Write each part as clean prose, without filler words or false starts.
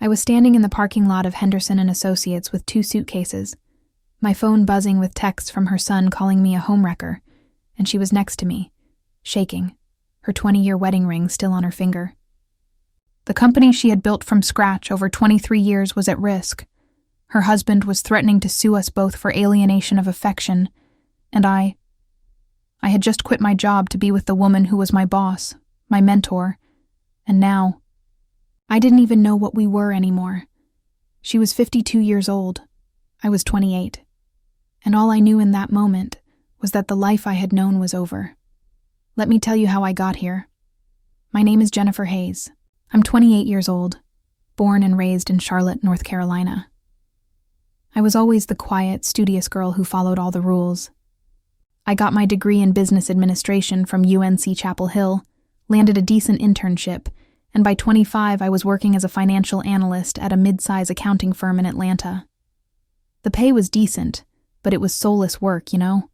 I was standing in the parking lot of Henderson and Associates with 2 suitcases, my phone buzzing with texts from her son calling me a homewrecker, and she was next to me, shaking, her 20-year wedding ring still on her finger. The company she had built from scratch over 23 years was at risk. Her husband was threatening to sue us both for alienation of affection, and I had just quit my job to be with the woman who was my boss, my mentor, and now, I didn't even know what we were anymore. She was 52 years old. I was 28. And all I knew in that moment was that the life I had known was over. Let me tell you how I got here. My name is Jennifer Hayes. I'm 28 years old, born and raised in Charlotte, North Carolina. I was always the quiet, studious girl who followed all the rules. I got my degree in business administration from UNC Chapel Hill, landed a decent internship, and by 25 I was working as a financial analyst at a mid-size accounting firm in Atlanta. The pay was decent, but it was soulless work, you know?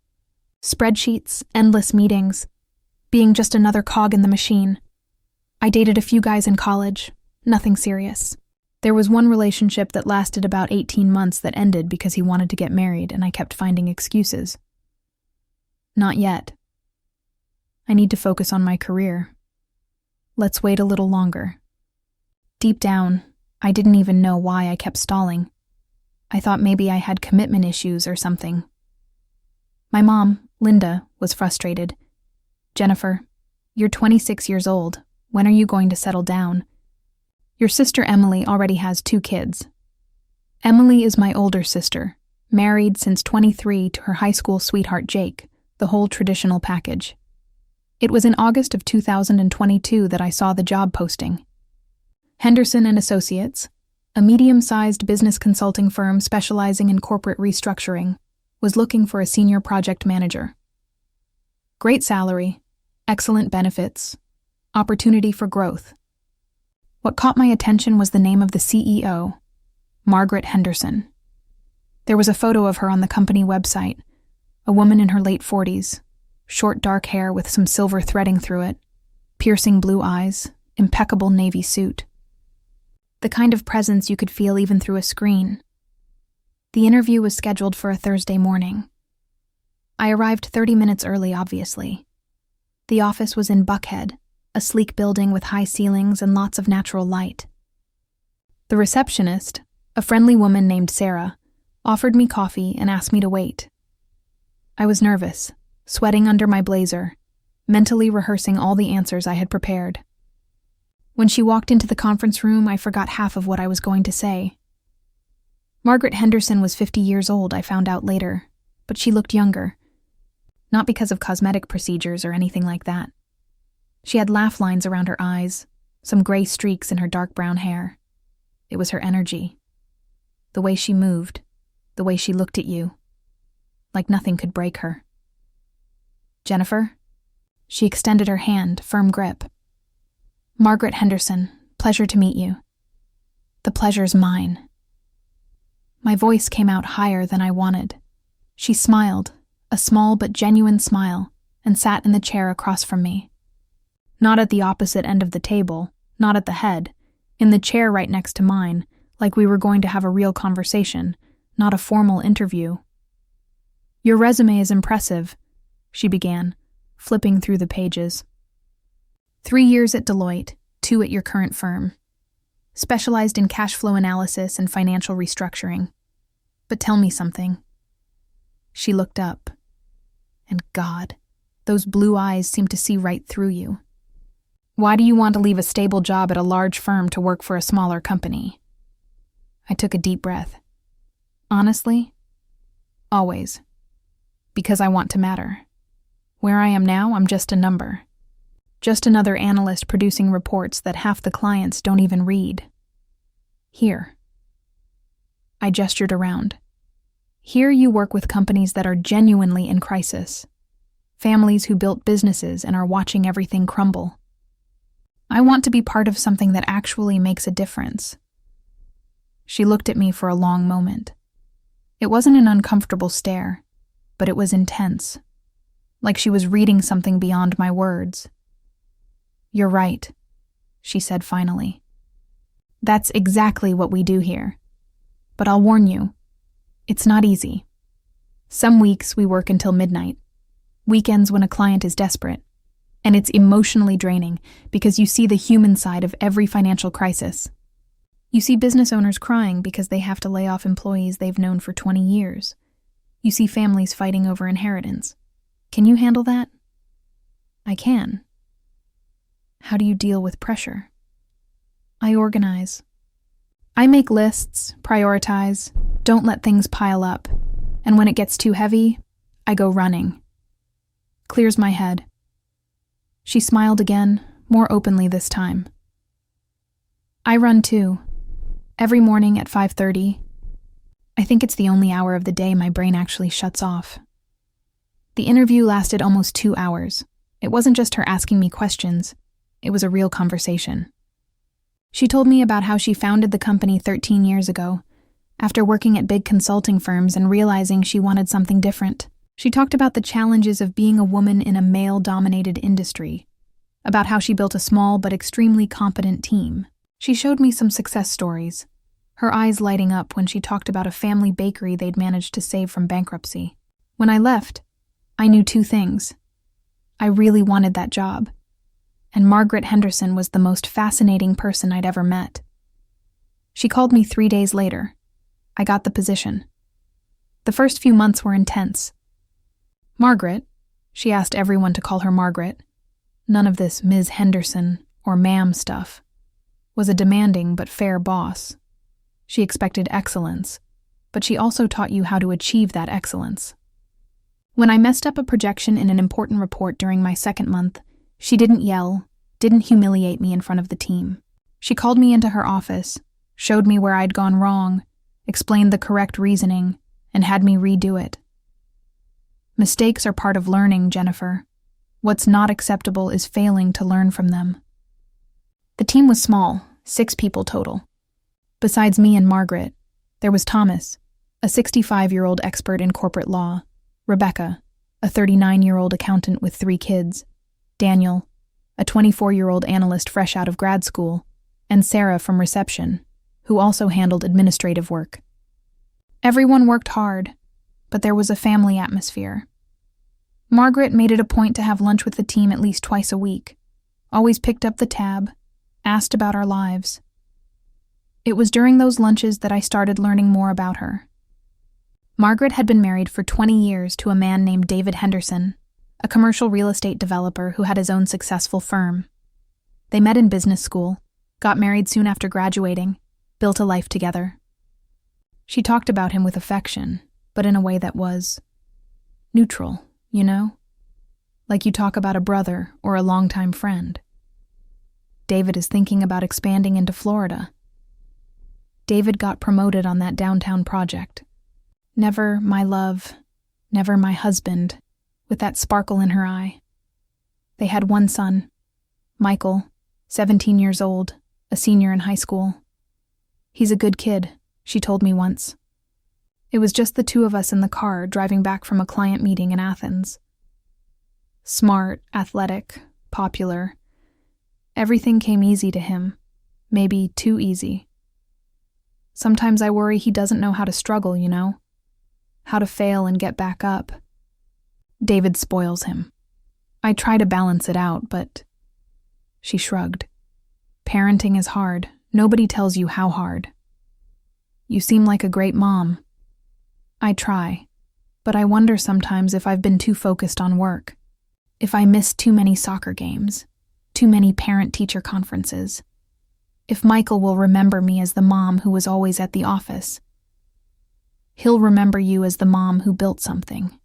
Spreadsheets, endless meetings, being just another cog in the machine. I dated a few guys in college, nothing serious. There was one relationship that lasted about 18 months that ended because he wanted to get married and I kept finding excuses. Not yet. I need to focus on my career. Let's wait a little longer. Deep down, I didn't even know why I kept stalling. I thought maybe I had commitment issues or something. My mom, Linda, was frustrated. Jennifer, you're 26 years old. When are you going to settle down? Your sister Emily already has 2 kids. Emily is my older sister, married since 23 to her high school sweetheart Jake, the whole traditional package. It was in August of 2022 that I saw the job posting. Henderson and Associates, a medium-sized business consulting firm specializing in corporate restructuring, was looking for a senior project manager. Great salary, excellent benefits, opportunity for growth. What caught my attention was the name of the CEO, Margaret Henderson. There was a photo of her on the company website, a woman in her late 40s, short dark hair with some silver threading through it, piercing blue eyes, impeccable navy suit. The kind of presence you could feel even through a screen. The interview was scheduled for a Thursday morning. I arrived 30 minutes early, obviously. The office was in Buckhead, a sleek building with high ceilings and lots of natural light. The receptionist, a friendly woman named Sarah, offered me coffee and asked me to wait. I was nervous, sweating under my blazer, mentally rehearsing all the answers I had prepared. When she walked into the conference room, I forgot half of what I was going to say. Margaret Henderson was 50 years old, I found out later, but she looked younger. Not because of cosmetic procedures or anything like that. She had laugh lines around her eyes, some gray streaks in her dark brown hair. It was her energy. The way she moved, the way she looked at you, like nothing could break her. Jennifer? She extended her hand, firm grip. Margaret Henderson, pleasure to meet you. The pleasure's mine. My voice came out higher than I wanted. She smiled, a small but genuine smile, and sat in the chair across from me. Not at the opposite end of the table, not at the head, in the chair right next to mine, like we were going to have a real conversation, not a formal interview. Your resume is impressive, she began, flipping through the pages. 3 years at Deloitte, 2 at your current firm. Specialized in cash flow analysis and financial restructuring. But tell me something. She looked up. And God, those blue eyes seemed to see right through you. Why do you want to leave a stable job at a large firm to work for a smaller company? I took a deep breath. Honestly, always. Because I want to matter. Where I am now, I'm just a number. Just another analyst producing reports that half the clients don't even read. Here. I gestured around. Here you work with companies that are genuinely in crisis. Families who built businesses and are watching everything crumble. I want to be part of something that actually makes a difference. She looked at me for a long moment. It wasn't an uncomfortable stare, but it was intense. Like she was reading something beyond my words. You're right, she said finally. That's exactly what we do here. But I'll warn you, it's not easy. Some weeks we work until midnight, weekends when a client is desperate, and it's emotionally draining because you see the human side of every financial crisis. You see business owners crying because they have to lay off employees they've known for 20 years. You see families fighting over inheritance. Can you handle that? I can. How do you deal with pressure? I organize. I make lists, prioritize, don't let things pile up, and when it gets too heavy, I go running. Clears my head. She smiled again, more openly this time. I run too. Every morning at 5:30. I think it's the only hour of the day my brain actually shuts off. The interview lasted almost 2 hours. It wasn't just her asking me questions. It was a real conversation. She told me about how she founded the company 13 years ago, after working at big consulting firms and realizing she wanted something different. She talked about the challenges of being a woman in a male-dominated industry, about how she built a small but extremely competent team. She showed me some success stories, her eyes lighting up when she talked about a family bakery they'd managed to save from bankruptcy. When I left, I knew 2 things. I really wanted that job, and Margaret Henderson was the most fascinating person I'd ever met. She called me 3 days later. I got the position. The first few months were intense. Margaret, she asked everyone to call her Margaret, none of this Ms. Henderson or ma'am stuff, was a demanding but fair boss. She expected excellence, but she also taught you how to achieve that excellence. When I messed up a projection in an important report during my 2nd month, she didn't yell, didn't humiliate me in front of the team. She called me into her office, showed me where I'd gone wrong, explained the correct reasoning, and had me redo it. Mistakes are part of learning, Jennifer. What's not acceptable is failing to learn from them. The team was small, 6 people total. Besides me and Margaret, there was Thomas, a 65-year-old expert in corporate law, Rebecca, a 39-year-old accountant with 3 kids, Daniel, a 24-year-old analyst fresh out of grad school, and Sarah from reception, who also handled administrative work. Everyone worked hard, but there was a family atmosphere. Margaret made it a point to have lunch with the team at least twice a week, always picked up the tab, asked about our lives. It was during those lunches that I started learning more about her. Margaret had been married for 20 years to a man named David Henderson, a commercial real estate developer who had his own successful firm. They met in business school, got married soon after graduating, built a life together. She talked about him with affection, but in a way that was neutral, you know? Like you talk about a brother or a longtime friend. David is thinking about expanding into Florida. David got promoted on that downtown project. Never my love, never my husband, with that sparkle in her eye. They had 1 son, Michael, 17 years old, a senior in high school. He's a good kid, she told me once. It was just the 2 of us in the car driving back from a client meeting in Athens. Smart, athletic, popular. Everything came easy to him, maybe too easy. Sometimes I worry he doesn't know how to struggle, you know? How to fail and get back up. David spoils him. I try to balance it out, but... She shrugged. Parenting is hard. Nobody tells you how hard. You seem like a great mom. I try, but I wonder sometimes if I've been too focused on work. If I missed too many soccer games, too many parent-teacher conferences. If Michael will remember me as the mom who was always at the office. He'll remember you as the mom who built something.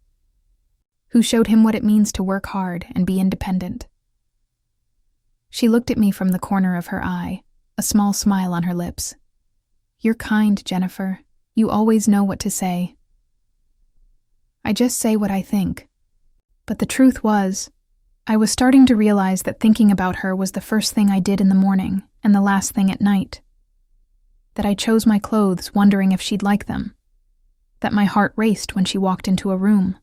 Who showed him what it means to work hard and be independent. She looked at me from the corner of her eye, a small smile on her lips. You're kind, Jennifer. You always know what to say. I just say what I think. But the truth was, I was starting to realize that thinking about her was the first thing I did in the morning and the last thing at night. That I chose my clothes wondering if she'd like them. That my heart raced when she walked into a room.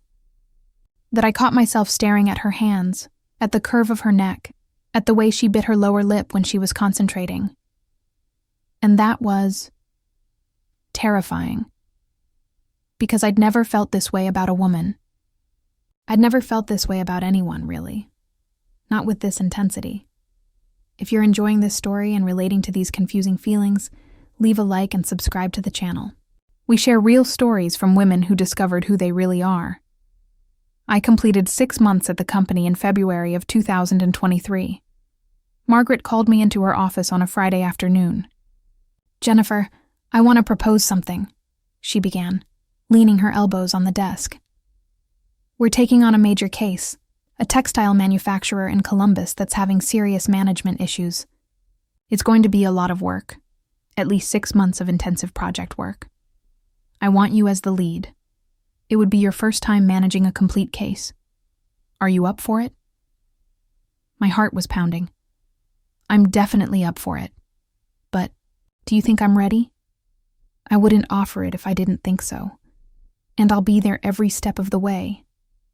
That I caught myself staring at her hands, at the curve of her neck, at the way she bit her lower lip when she was concentrating. And that was terrifying. Because I'd never felt this way about a woman. I'd never felt this way about anyone, really. Not with this intensity. If you're enjoying this story and relating to these confusing feelings, leave a like and subscribe to the channel. We share real stories from women who discovered who they really are. I completed 6 months at the company in February of 2023. Margaret called me into her office on a Friday afternoon. "Jennifer, I want to propose something," she began, leaning her elbows on the desk. "We're taking on a major case, a textile manufacturer in Columbus that's having serious management issues. It's going to be a lot of work, at least 6 months of intensive project work. I want you as the lead. It would be your first time managing a complete case. Are you up for it?" My heart was pounding. I'm definitely up for it. But do you think I'm ready? I wouldn't offer it if I didn't think so. And I'll be there every step of the way.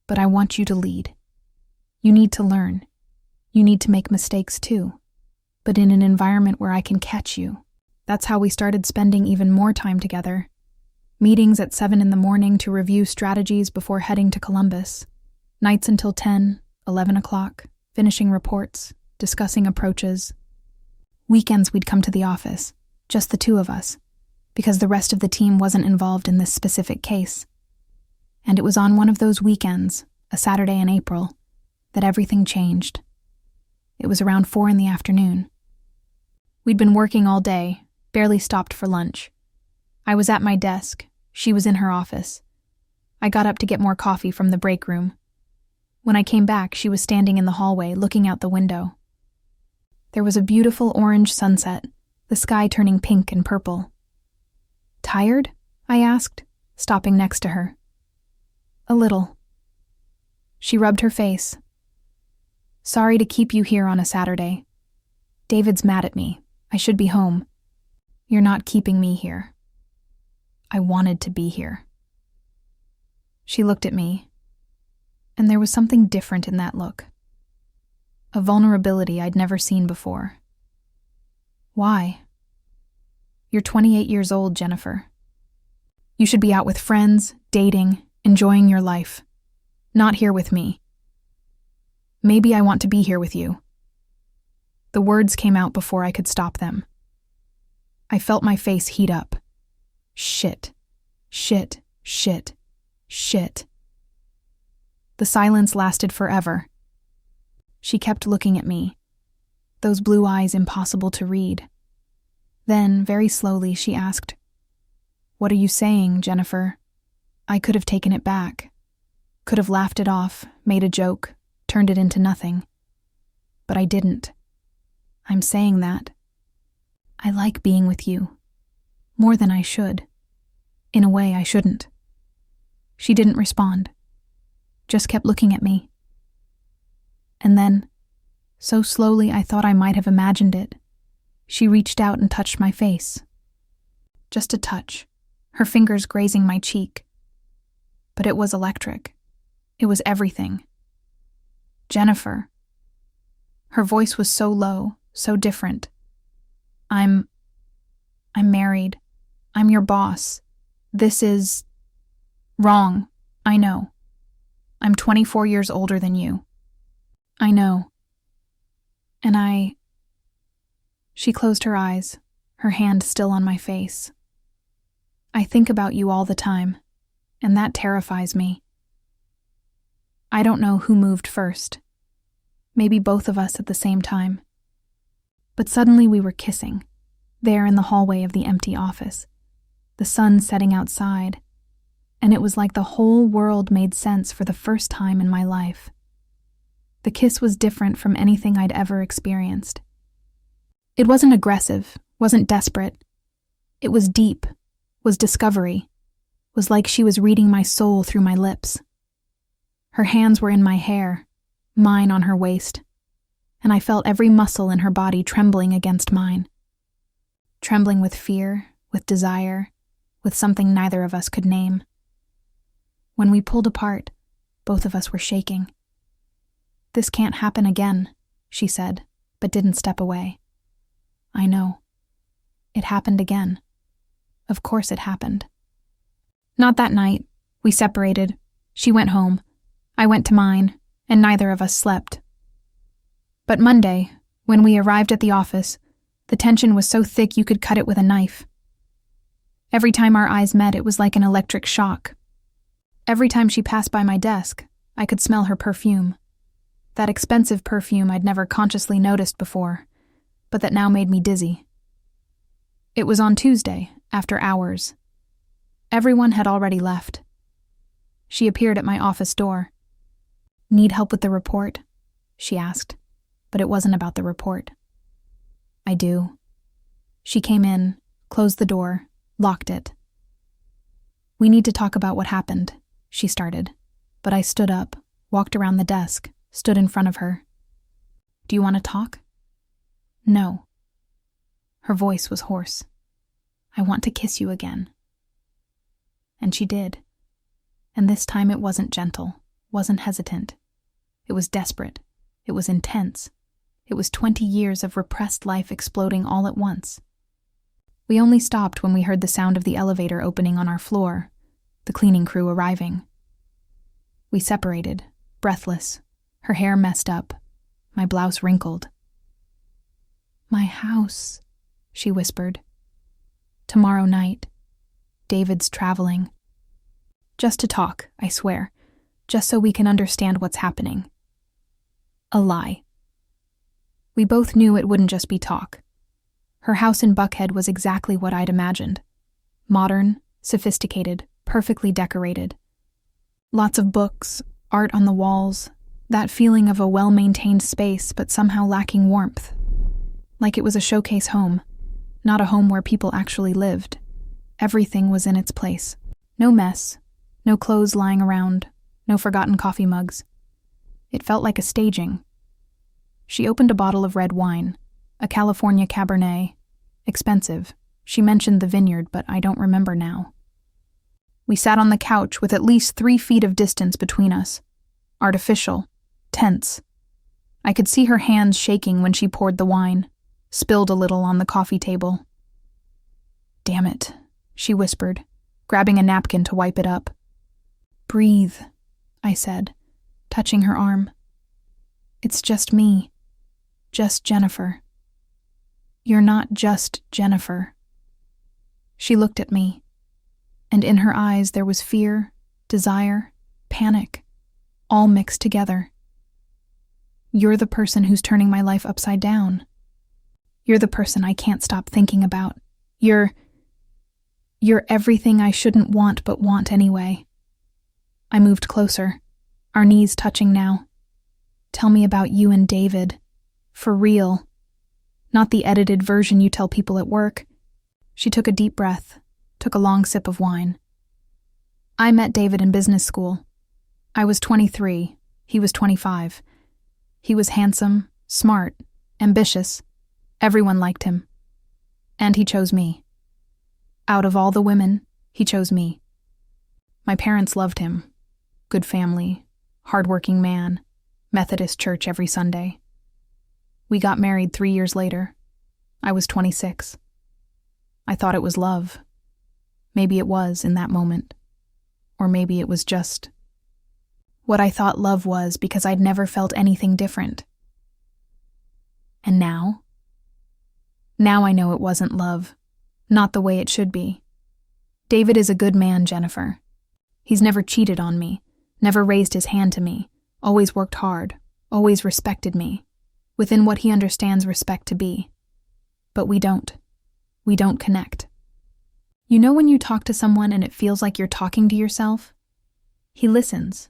But I want you to lead. You need to learn. You need to make mistakes too. But in an environment where I can catch you. That's how we started spending even more time together. Meetings at 7 in the morning to review strategies before heading to Columbus. Nights until 10, 11 o'clock, finishing reports, discussing approaches. Weekends we'd come to the office, just the two of us, because the rest of the team wasn't involved in this specific case. And it was on one of those weekends, a Saturday in April, that everything changed. It was around 4 in the afternoon. We'd been working all day, barely stopped for lunch. I was at my desk, she was in her office. I got up to get more coffee from the break room. When I came back, she was standing in the hallway, looking out the window. There was a beautiful orange sunset, the sky turning pink and purple. "Tired?" I asked, stopping next to her. "A little." She rubbed her face. "Sorry to keep you here on a Saturday. David's mad at me. I should be home. You're not keeping me here. I wanted to be here." She looked at me, and there was something different in that look. A vulnerability I'd never seen before. "Why?" "You're 28 years old, Jennifer. You should be out with friends, dating, enjoying your life. Not here with me. Maybe I want to be here with you." The words came out before I could stop them. I felt my face heat up. Shit. Shit. Shit. Shit. The silence lasted forever. She kept looking at me, those blue eyes impossible to read. Then, very slowly, she asked, "What are you saying, Jennifer?" I could have taken it back, could have laughed it off, made a joke, turned it into nothing. But I didn't. "I'm saying that I like being with you. More than I should. In a way I shouldn't." She didn't respond, just kept looking at me. And then, so slowly I thought I might have imagined it, she reached out and touched my face. Just a touch, her fingers grazing my cheek. But it was electric. It was everything. "Jennifer." Her voice was so low, so different. I'm married. I'm your boss. This is wrong. I know. I'm 24 years older than you. I know. And She closed her eyes, her hand still on my face. "I think about you all the time, and that terrifies me." I don't know who moved first. Maybe both of us at the same time. But suddenly we were kissing, there in the hallway of the empty office, the sun setting outside, and it was like the whole world made sense for the first time in my life. The kiss was different from anything I'd ever experienced. It wasn't aggressive, wasn't desperate. It was deep, was discovery, was like she was reading my soul through my lips. Her hands were in my hair, mine on her waist, and I felt every muscle in her body trembling against mine. Trembling with fear, with desire, with something neither of us could name. When we pulled apart, both of us were shaking. "This can't happen again," she said, but didn't step away. "I know. It happened again. Of course it happened. Not that night. We separated. She went home. I went to mine, and neither of us slept. But Monday, when we arrived at the office, the tension was so thick you could cut it with a knife. Every time our eyes met, it was like an electric shock. Every time she passed by my desk, I could smell her perfume. That expensive perfume I'd never consciously noticed before, but that now made me dizzy. It was on Tuesday, after hours. Everyone had already left. She appeared at my office door. "Need help with the report?" she asked, but it wasn't about the report. "I do." She came in, closed the door, locked it. "We need to talk about what happened," she started, but I stood up, walked around the desk, stood in front of her. "Do you want to talk?" "No." Her voice was hoarse. "I want to kiss you again." And she did. And this time it wasn't gentle, wasn't hesitant. It was desperate. It was intense. It was 20 years of repressed life exploding all at once. We only stopped when we heard the sound of the elevator opening on our floor, the cleaning crew arriving. We separated, breathless, her hair messed up, my blouse wrinkled. "My house," she whispered. "Tomorrow night. David's traveling." Just to talk, I swear, just so we can understand what's happening. A lie. We both knew it wouldn't just be talk. Her house in Buckhead was exactly what I'd imagined. Modern, sophisticated, perfectly decorated. Lots of books, art on the walls, that feeling of a well-maintained space but somehow lacking warmth. Like it was a showcase home, not a home where people actually lived. Everything was in its place. No mess, no clothes lying around, no forgotten coffee mugs. It felt like a staging. She opened a bottle of red wine, a California Cabernet. Expensive. She mentioned the vineyard, but I don't remember now. We sat on the couch with at least 3 feet of distance between us. Artificial. Tense. I could see her hands shaking when she poured the wine, spilled a little on the coffee table. "Damn it," she whispered, grabbing a napkin to wipe it up. "Breathe," I said, touching her arm. "It's just me. Just Jennifer." "You're not just Jennifer." She looked at me, and in her eyes there was fear, desire, panic, all mixed together. "You're the person who's turning my life upside down. You're the person I can't stop thinking about. You're everything I shouldn't want but want anyway." I moved closer, our knees touching now. "Tell me about you and David. For real. Not the edited version you tell people at work." She took a deep breath, took a long sip of wine. "I met David in business school. I was 23, he was 25. He was handsome, smart, ambitious. Everyone liked him. And he chose me. Out of all the women, he chose me. My parents loved him. Good family, hardworking man, Methodist church every Sunday. We got married 3 years later. I was 26. I thought it was love. Maybe it was in that moment. Or maybe it was just what I thought love was because I'd never felt anything different. And now? Now I know it wasn't love. Not the way it should be. David is a good man, Jennifer. He's never cheated on me, never raised his hand to me, always worked hard, always respected me, within what he understands respect to be. But we don't. We don't connect. You know when you talk to someone and it feels like you're talking to yourself? He listens,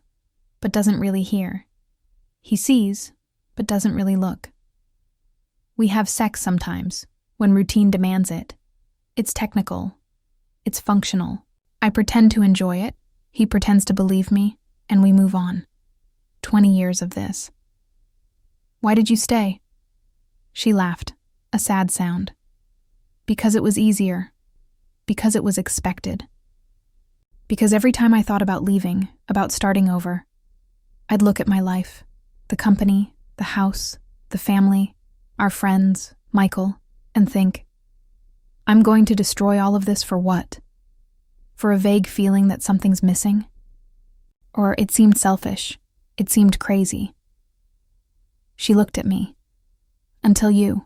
but doesn't really hear. He sees, but doesn't really look. We have sex sometimes, when routine demands it. It's technical. It's functional. I pretend to enjoy it. He pretends to believe me, and we move on. 20 years of this. "Why did you stay?" She laughed, a sad sound. "Because it was easier. Because it was expected. Because every time I thought about leaving, about starting over, I'd look at my life, the company, the house, the family, our friends, Michael, and think, I'm going to destroy all of this for what? For a vague feeling that something's missing? Or it seemed selfish. It seemed crazy. She looked at me. Until you.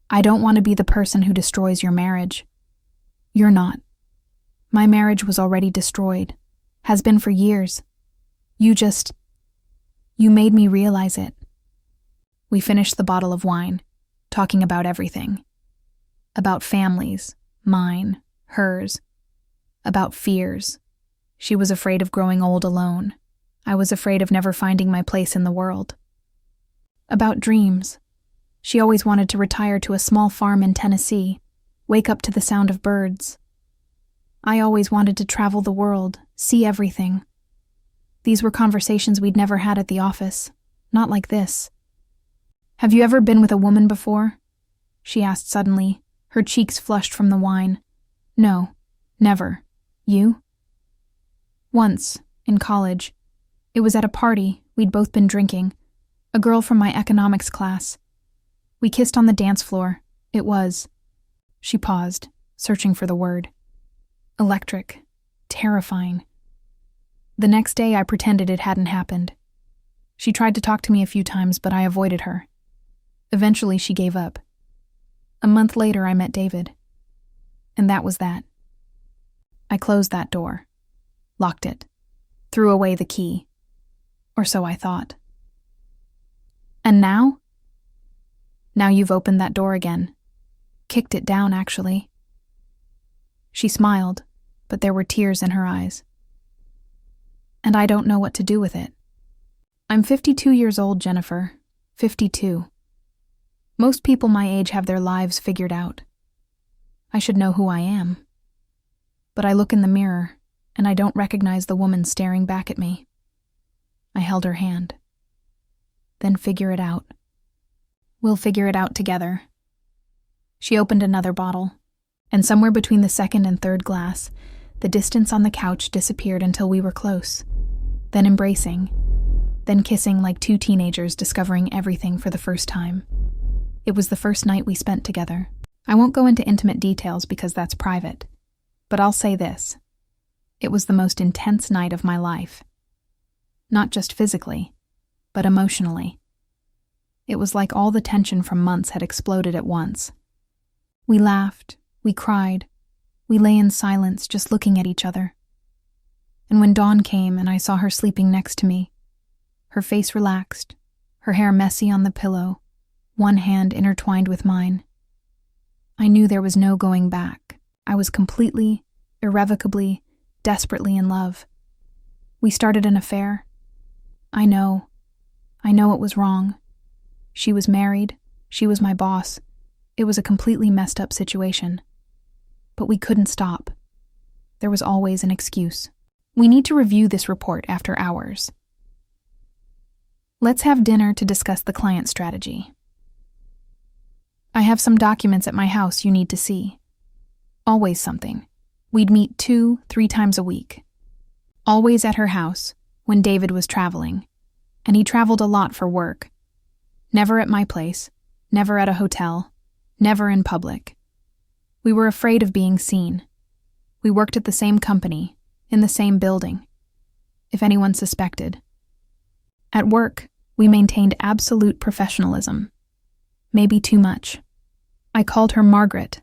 I don't want to be the person who destroys your marriage. You're not. My marriage was already destroyed. Has been for years. You made me realize it. We finished the bottle of wine, talking about everything. About families, mine, hers. About fears. She was afraid of growing old alone. I was afraid of never finding my place in the world. About dreams. She always wanted to retire to a small farm in Tennessee, wake up to the sound of birds. I always wanted to travel the world, see everything. These were conversations we'd never had at the office, not like this. Have you ever been with a woman before? She asked suddenly, her cheeks flushed from the wine. No, never. You? Once, in college. It was at a party, we'd both been drinking. A girl from my economics class. We kissed on the dance floor. It was. She paused, searching for the word. Electric. Terrifying. The next day I pretended it hadn't happened. She tried to talk to me a few times, but I avoided her. Eventually she gave up. A month later I met David. And that was that. I closed that door. Locked it. Threw away the key. Or so I thought. And now? Now you've opened that door again. Kicked it down, actually. She smiled, but there were tears in her eyes. And I don't know what to do with it. I'm 52 years old, Jennifer. 52. Most people my age have their lives figured out. I should know who I am. But I look in the mirror, and I don't recognize the woman staring back at me. I held her hand. Then figure it out. We'll figure it out together. She opened another bottle, and somewhere between the second and third glass, the distance on the couch disappeared until we were close, then embracing, then kissing like two teenagers discovering everything for the first time. It was the first night we spent together. I won't go into intimate details because that's private, but I'll say this. It was the most intense night of my life. Not just physically, but emotionally. It was like all the tension from months had exploded at once. We laughed, we cried, we lay in silence just looking at each other. And when dawn came and I saw her sleeping next to me, her face relaxed, her hair messy on the pillow, one hand intertwined with mine, I knew there was no going back. I was completely, irrevocably, desperately in love. We started an affair. I know it was wrong. She was married, she was my boss. It was a completely messed up situation. But we couldn't stop. There was always an excuse. We need to review this report after hours. Let's have dinner to discuss the client strategy. I have some documents at my house you need to see. Always something. We'd meet 2-3 times a week. Always at her house, when David was traveling. And he traveled a lot for work. Never at my place, never at a hotel, never in public. We were afraid of being seen. We worked at the same company, in the same building. If anyone suspected. At work, we maintained absolute professionalism. Maybe too much. I called her Margaret.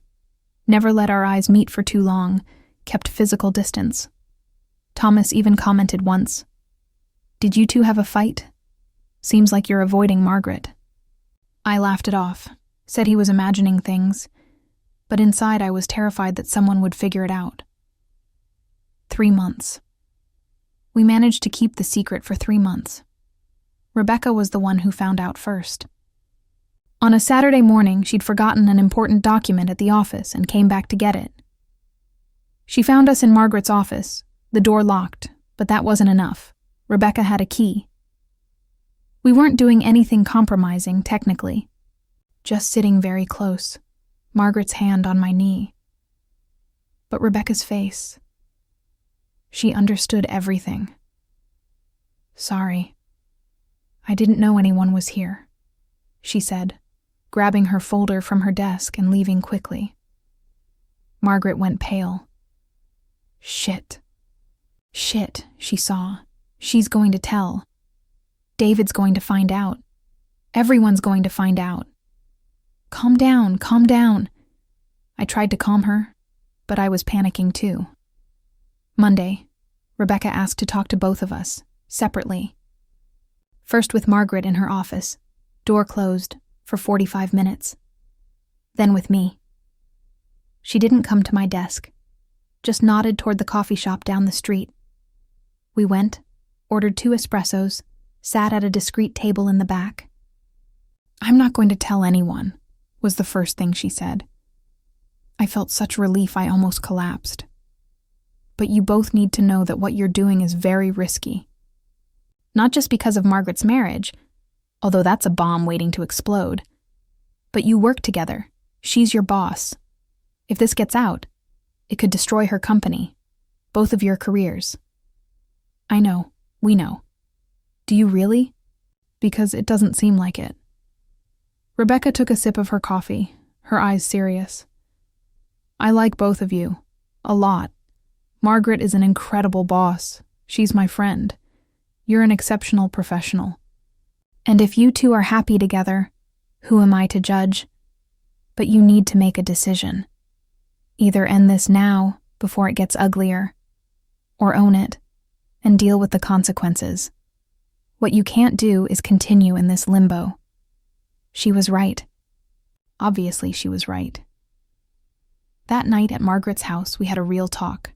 Never let our eyes meet for too long, kept physical distance. Thomas even commented once, "Did you two have a fight? Seems like you're avoiding Margaret." I laughed it off, said he was imagining things, but inside I was terrified that someone would figure it out. 3 months. We managed to keep the secret for 3 months. Rebecca was the one who found out first. On a Saturday morning, she'd forgotten an important document at the office and came back to get it. She found us in Margaret's office, the door locked, but that wasn't enough. Rebecca had a key. We weren't doing anything compromising, technically. Just sitting very close, Margaret's hand on my knee. But Rebecca's face. She understood everything. "Sorry. I didn't know anyone was here," she said, grabbing her folder from her desk and leaving quickly. Margaret went pale. Shit, she saw. She's going to tell. David's going to find out. Everyone's going to find out. Calm down, calm down. I tried to calm her, but I was panicking too. Monday, Rebecca asked to talk to both of us, separately. First with Margaret in her office, door closed, for 45 minutes. Then with me. She didn't come to my desk, just nodded toward the coffee shop down the street. We went, ordered 2 espressos, sat at a discreet table in the back. I'm not going to tell anyone, was the first thing she said. I felt such relief I almost collapsed. But you both need to know that what you're doing is very risky. Not just because of Margaret's marriage, although that's a bomb waiting to explode, but you work together. She's your boss. If this gets out, it could destroy her company, both of your careers. I know, we know. Do you really? Because it doesn't seem like it. Rebecca took a sip of her coffee, her eyes serious. I like both of you, a lot. Margaret is an incredible boss. She's my friend. You're an exceptional professional. And if you two are happy together, who am I to judge? But you need to make a decision. Either end this now, before it gets uglier, or own it, and deal with the consequences. What you can't do is continue in this limbo. She was right. Obviously, she was right. That night at Margaret's house, we had a real talk.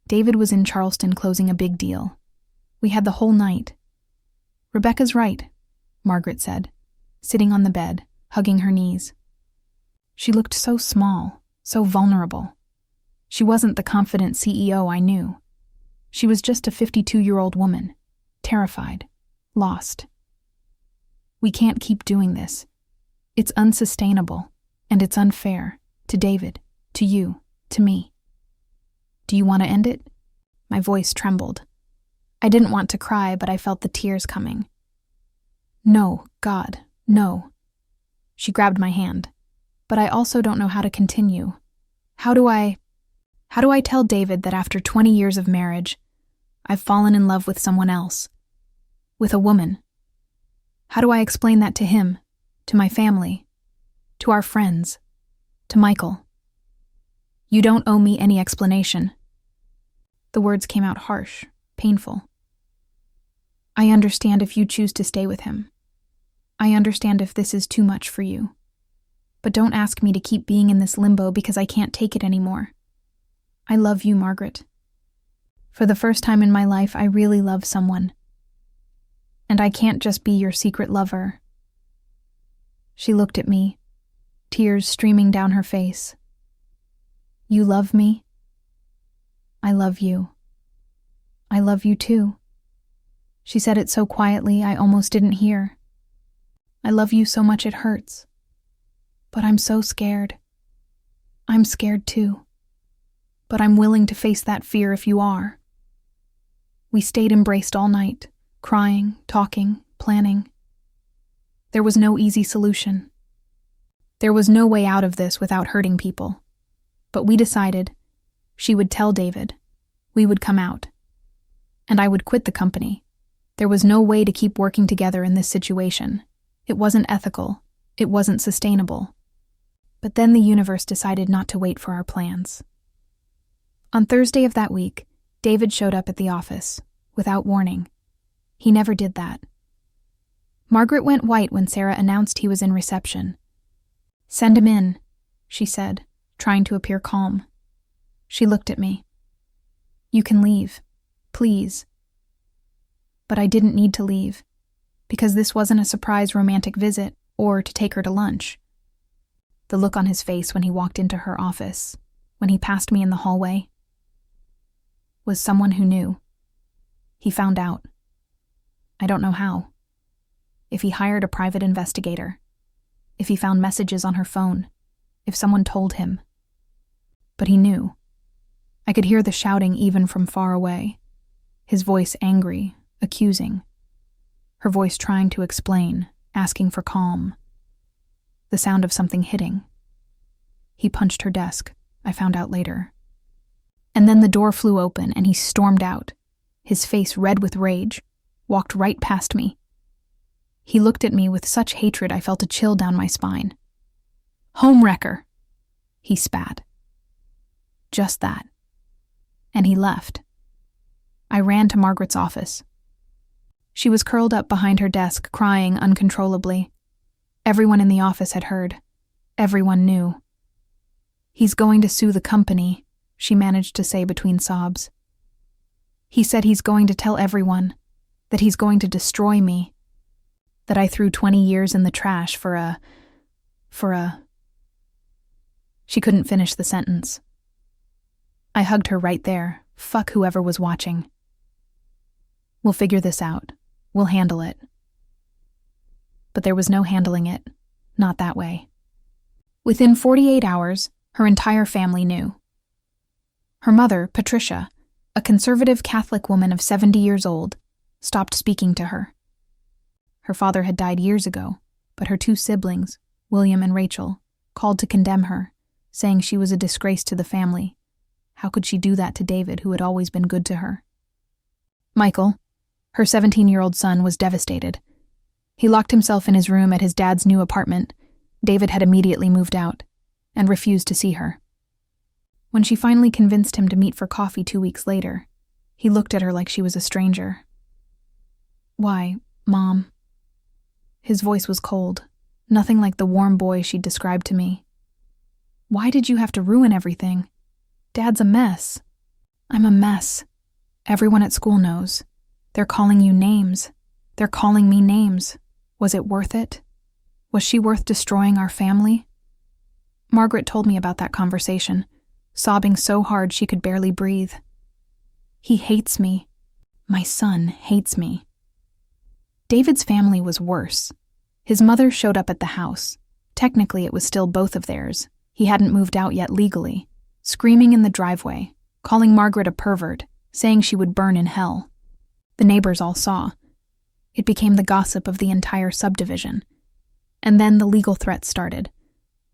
David was in Charleston closing a big deal. We had the whole night. Rebecca's right, Margaret said, sitting on the bed, hugging her knees. She looked so small, so vulnerable. She wasn't the confident CEO I knew. She was just a 52-year-old woman, terrified, lost. We can't keep doing this. It's unsustainable, and it's unfair, to David, to you, to me. Do you want to end it? My voice trembled. I didn't want to cry, but I felt the tears coming. No, God, no. She grabbed my hand. But I also don't know how to continue. How do I tell David that after 20 years of marriage, I've fallen in love with someone else? With a woman? How do I explain that to him, to my family, to our friends, to Michael? You don't owe me any explanation. The words came out harsh, painful. I understand if you choose to stay with him. I understand if this is too much for you. But don't ask me to keep being in this limbo because I can't take it anymore. I love you, Margaret. For the first time in my life, I really love someone. And I can't just be your secret lover. She looked at me, tears streaming down her face. You love me? I love you. I love you too. She said it so quietly I almost didn't hear. I love you so much it hurts. But I'm so scared. I'm scared too. But I'm willing to face that fear if you are. We stayed embraced all night, crying, talking, planning. There was no easy solution. There was no way out of this without hurting people. But we decided she would tell David, we would come out, and I would quit the company. There was no way to keep working together in this situation. It wasn't ethical. It wasn't sustainable. But then the universe decided not to wait for our plans. On Thursday of that week, David showed up at the office, without warning. He never did that. Margaret went white when Sarah announced he was in reception. Send him in, she said, trying to appear calm. She looked at me. You can leave, please. But I didn't need to leave, because this wasn't a surprise romantic visit or to take her to lunch. The look on his face when he walked into her office, when he passed me in the hallway, was someone who knew. He found out. I don't know how. If he hired a private investigator. If he found messages on her phone. If someone told him. But he knew. I could hear the shouting even from far away. His voice angry, accusing. Her voice trying to explain, asking for calm. The sound of something hitting. He punched her desk, I found out later. And then the door flew open and he stormed out, his face red with rage, walked right past me. He looked at me with such hatred I felt a chill down my spine. "Homewrecker," he spat. Just that. And he left. I ran to Margaret's office. She was curled up behind her desk, crying uncontrollably. Everyone in the office had heard. Everyone knew. "He's going to sue the company," she managed to say between sobs. "He said he's going to tell everyone, that he's going to destroy me, that I threw 20 years in the trash for a... She couldn't finish the sentence. I hugged her right there. Fuck whoever was watching. "We'll figure this out. We'll handle it." But there was no handling it. Not that way. Within 48 hours, her entire family knew. Her mother, Patricia, a conservative Catholic woman of 70 years old, stopped speaking to her. Her father had died years ago, but her two siblings, William and Rachel, called to condemn her, saying she was a disgrace to the family. How could she do that to David, who had always been good to her? Michael, her 17-year-old son, was devastated. He locked himself in his room at his dad's new apartment. David had immediately moved out and refused to see her. When she finally convinced him to meet for coffee 2 weeks later, he looked at her like she was a stranger. "Why, Mom?" His voice was cold, nothing like the warm boy she'd described to me. "Why did you have to ruin everything? Dad's a mess." "I'm a mess. Everyone at school knows. They're calling you names. They're calling me names. Was it worth it? Was she worth destroying our family?" Margaret told me about that conversation, sobbing so hard she could barely breathe. "He hates me. My son hates me." David's family was worse. His mother showed up at the house. Technically, it was still both of theirs. He hadn't moved out yet legally, screaming in the driveway, calling Margaret a pervert, saying she would burn in hell. The neighbors all saw. It became the gossip of the entire subdivision. And then the legal threats started.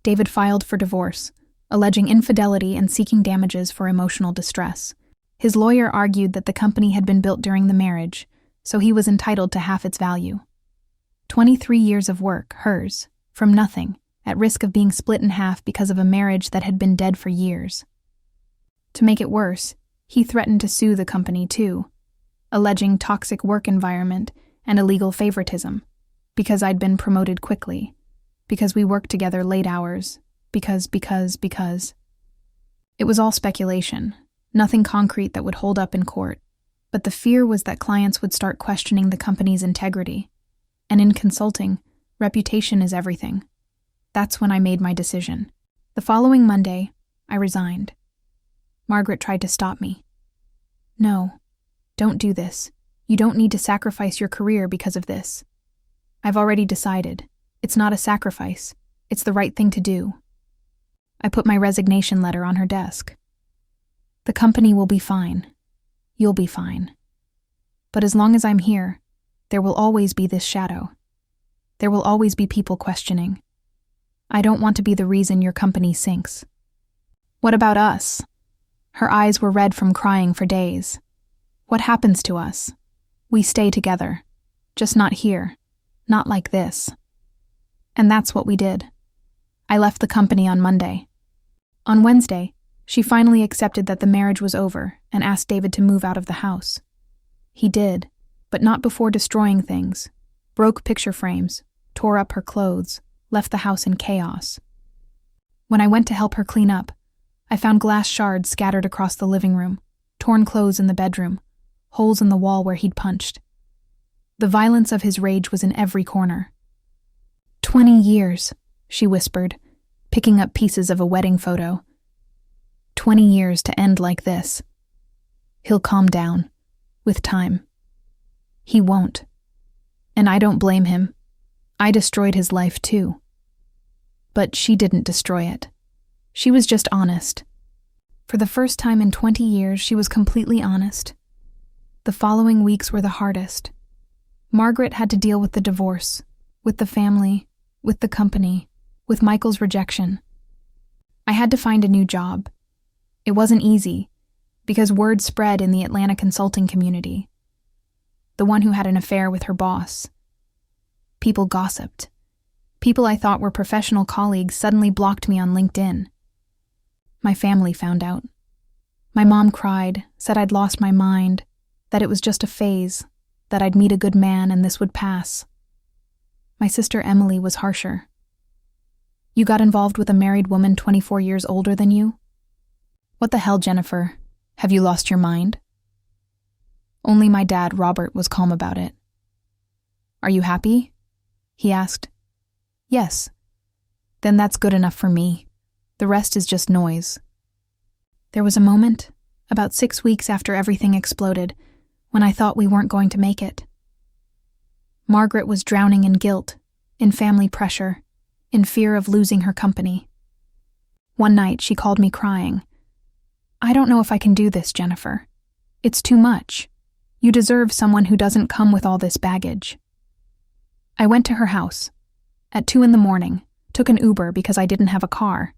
David filed for divorce, alleging infidelity and seeking damages for emotional distress. His lawyer argued that the company had been built during the marriage, so he was entitled to half its value. 23 years of work, hers, from nothing, at risk of being split in half because of a marriage that had been dead for years. To make it worse, he threatened to sue the company too, alleging toxic work environment and illegal favoritism, because I'd been promoted quickly, because we worked together late hours, because. It was all speculation, nothing concrete that would hold up in court, but the fear was that clients would start questioning the company's integrity. And in consulting, reputation is everything. That's when I made my decision. The following Monday, I resigned. Margaret tried to stop me. "No, don't do this. You don't need to sacrifice your career because of this. I've already decided. It's not a sacrifice. It's the right thing to do." I put my resignation letter on her desk. "The company will be fine. You'll be fine. But as long as I'm here, there will always be this shadow. There will always be people questioning. I don't want to be the reason your company sinks." "What about us?" Her eyes were red from crying for days. "What happens to us? We stay together. Just not here. Not like this." And that's what we did. I left the company on Monday. On Wednesday, she finally accepted that the marriage was over and asked David to move out of the house. He did, but not before destroying things, broke picture frames, tore up her clothes, left the house in chaos. When I went to help her clean up, I found glass shards scattered across the living room, torn clothes in the bedroom, holes in the wall where he'd punched. The violence of his rage was in every corner. 20 years, she whispered, picking up pieces of a wedding photo. 20 years to end like this. He'll calm down, with time. He won't. And I don't blame him. I destroyed his life too. But she didn't destroy it. She was just honest. For the first time in 20 years, she was completely honest. The following weeks were the hardest. Margaret had to deal with the divorce, with the family, with the company, with Michael's rejection. I had to find a new job, It wasn't easy, because word spread in the Atlanta consulting community. The one who had an affair with her boss. People gossiped. People I thought were professional colleagues suddenly blocked me on LinkedIn. My family found out. My mom cried, said I'd lost my mind, that it was just a phase, that I'd meet a good man and this would pass. My sister Emily was harsher. You got involved with a married woman 24 years older than you? What the hell, Jennifer? Have you lost your mind? Only my dad, Robert, was calm about it. Are you happy? He asked. Yes. Then that's good enough for me. The rest is just noise. There was a moment, about 6 weeks after everything exploded, when I thought we weren't going to make it. Margaret was drowning in guilt, in family pressure, in fear of losing her company. One night she called me crying. I don't know if I can do this, Jennifer. It's too much. You deserve someone who doesn't come with all this baggage. I went to her house. At 2 a.m, took an Uber because I didn't have a car.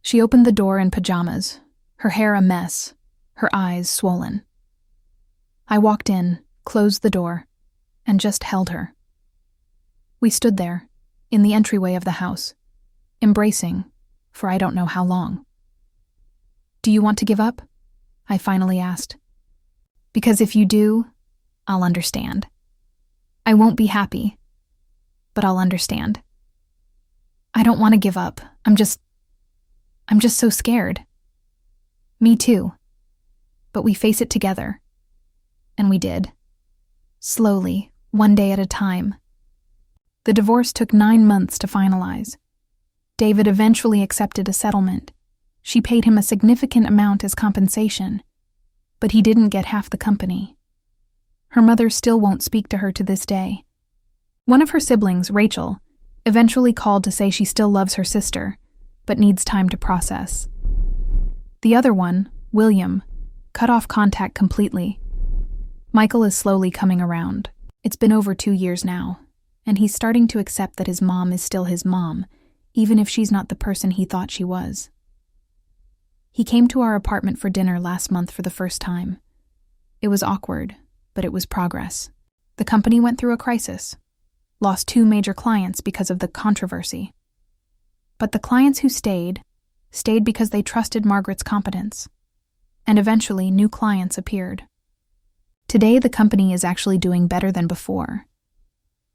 She opened the door in pajamas, her hair a mess, her eyes swollen. I walked in, closed the door, and just held her. We stood there, in the entryway of the house, embracing, for I don't know how long. Do you want to give up? I finally asked. Because if you do, I'll understand. I won't be happy, but I'll understand. I don't want to give up. I'm just so scared. Me too. But we face it together. And we did. Slowly, one day at a time. The divorce took 9 months to finalize. David eventually accepted a settlement. She paid him a significant amount as compensation, but he didn't get half the company. Her mother still won't speak to her to this day. One of her siblings, Rachel, eventually called to say she still loves her sister, but needs time to process. The other one, William, cut off contact completely. Michael is slowly coming around. It's been over 2 years now, and he's starting to accept that his mom is still his mom, even if she's not the person he thought she was. He came to our apartment for dinner last month for the first time. It was awkward, but it was progress. The company went through a crisis, lost 2 major clients because of the controversy. But the clients who stayed because they trusted Margaret's competence, and eventually new clients appeared. Today, the company is actually doing better than before.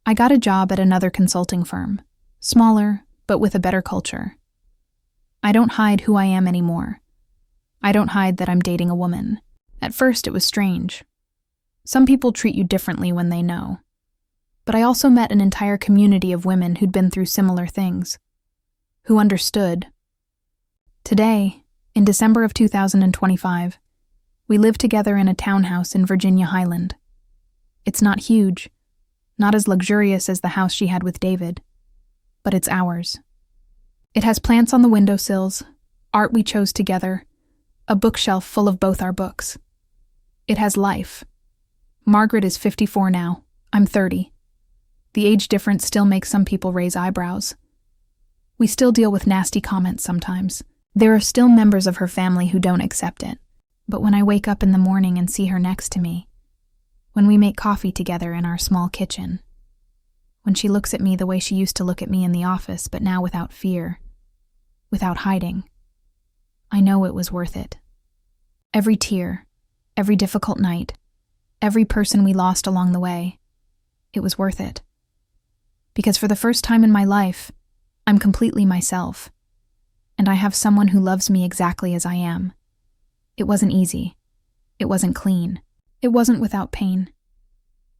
I got a job at another consulting firm, smaller, but with a better culture. I don't hide who I am anymore. I don't hide that I'm dating a woman. At first, it was strange. Some people treat you differently when they know. But I also met an entire community of women who'd been through similar things, who understood. Today, in December of 2025, we live together in a townhouse in Virginia Highland. It's not huge, not as luxurious as the house she had with David, but it's ours. It has plants on the windowsills, art we chose together, a bookshelf full of both our books. It has life. Margaret is 54 now. I'm 30. The age difference still makes some people raise eyebrows. We still deal with nasty comments sometimes. There are still members of her family who don't accept it. But when I wake up in the morning and see her next to me, when we make coffee together in our small kitchen, when she looks at me the way she used to look at me in the office, but now without fear, without hiding, I know it was worth it. Every tear, every difficult night, every person we lost along the way, it was worth it. Because for the first time in my life, I'm completely myself, and I have someone who loves me exactly as I am. It wasn't easy. It wasn't clean. It wasn't without pain.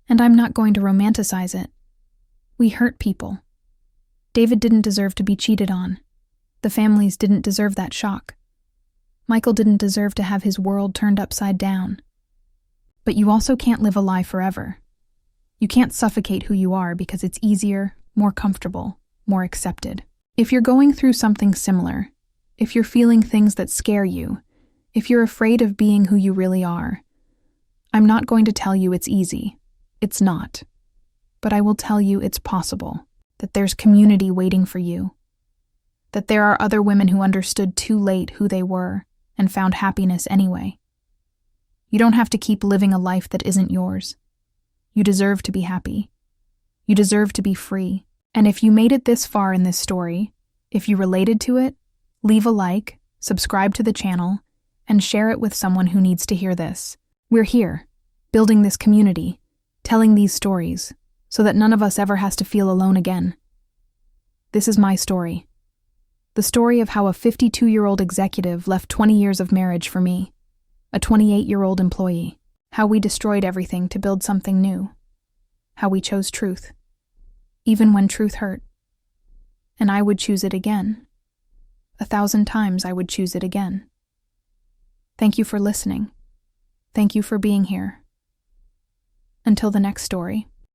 And I'm not going to romanticize it. We hurt people. David didn't deserve to be cheated on. The families didn't deserve that shock. Michael didn't deserve to have his world turned upside down. But you also can't live a lie forever. You can't suffocate who you are because it's easier, more comfortable, more accepted. If you're going through something similar, if you're feeling things that scare you, if you're afraid of being who you really are, I'm not going to tell you it's easy. It's not. But I will tell you it's possible, that there's community waiting for you, that there are other women who understood too late who they were and found happiness anyway. You don't have to keep living a life that isn't yours. You deserve to be happy. You deserve to be free. And if you made it this far in this story, if you related to it, leave a like, subscribe to the channel, and share it with someone who needs to hear this. We're here, building this community, telling these stories, so that none of us ever has to feel alone again. This is my story. The story of how a 52-year-old executive left 20 years of marriage for me, a 28-year-old employee. How we destroyed everything to build something new. How we chose truth, even when truth hurt. And I would choose it again. 1,000 times I would choose it again. Thank you for listening. Thank you for being here. Until the next story.